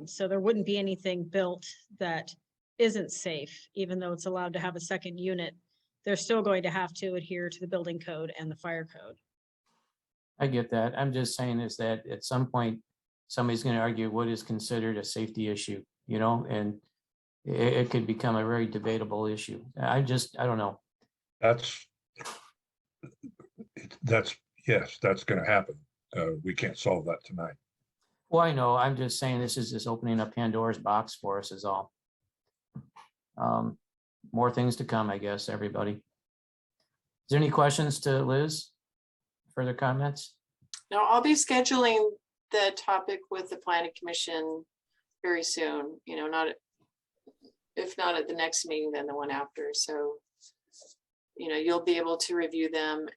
So there wouldn't be anything built that isn't safe, even though it's allowed to have a second unit. They're still going to have to adhere to the building code and the fire code. I get that. I'm just saying is that at some point, somebody's going to argue what is considered a safety issue, and it could become a very debatable issue. I don't know. Yes, that's going to happen. We can't solve that tonight. Well, I know. I'm just saying this is just opening up Pandora's box for us is all. More things to come, I guess, everybody. Is there any questions to Liz? Further comments? No, I'll be scheduling the topic with the planning commission very soon, if not at the next meeting, then the one after. So, you'll be able to review them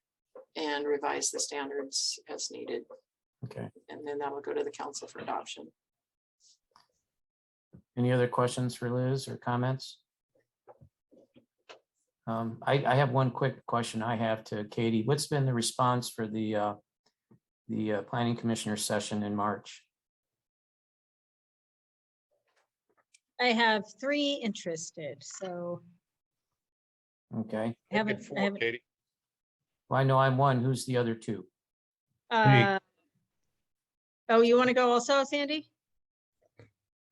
and revise the standards as needed. Okay. And then that will go to the council for adoption. Any other questions for Liz or comments? I have one quick question I have to Katie. What's been the response for the planning commissioner session in March? I have 3 interested, so Okay. I haven't, Get 4, Katie. Well, I know I'm one. Who's the other 2? Oh, you want to go also, Sandy?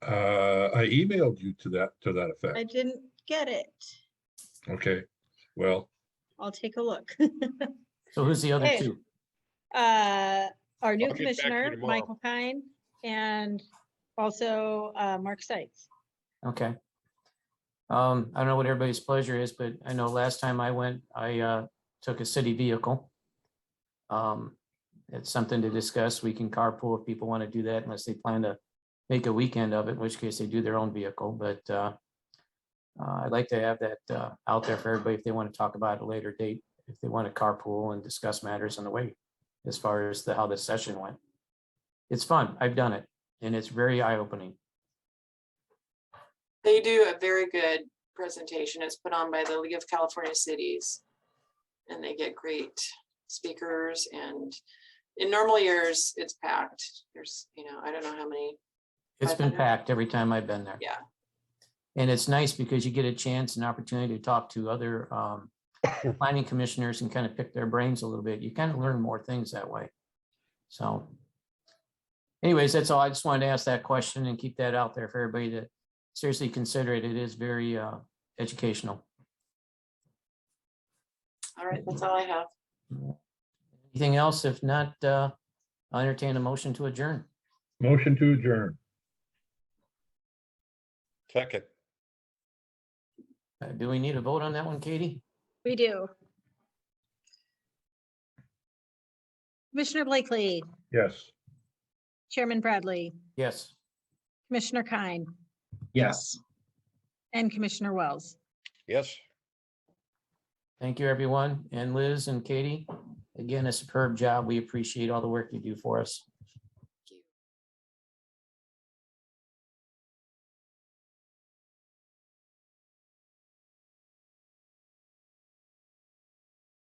I emailed you to that I effect. didn't get it. Okay, well, I'll take a look. So who's the other Okay. 2? Our new I'll get back to you commissioner, tomorrow. Michael Kine, and also Mark Seitz. Okay. I don't know what everybody's pleasure is, but I know last time I went, I took a city vehicle. It's something to discuss. We can carpool if people want to do that unless they plan to make a weekend of it, in which case they do their own vehicle. But I'd like to have that out there for everybody if they want to talk about it at a later date, if they want to carpool and discuss matters on the way, as far as how the session went. It's fun. I've done it, and it's very eye-opening. They do a very good presentation. It's put on by the League of California Cities. And they get great speakers, and in normal years, it's packed. There's, I don't know how many. It's been 500? packed every time I've been there. Yeah, And it's nice because you get a chance and opportunity to talk to other planning commissioners and kind of pick their brains a little bit. You kind of learn more things that way. So anyways, that's all. I just wanted to ask that question and keep that out there for everybody to seriously consider it. It is very educational. all right, that's all I have. Anything else? If not, I'll entertain a motion to adjourn. motion to adjourn. Second. Do we need a vote on that one, Katie? We do. Commissioner Blakely, Yes. Chairman Bradley, Yes. Commissioner Kine, Yes. and Commissioner Wells. Yes. Thank you, everyone. And Liz and Katie, again, a superb job. We appreciate all the work you do for us.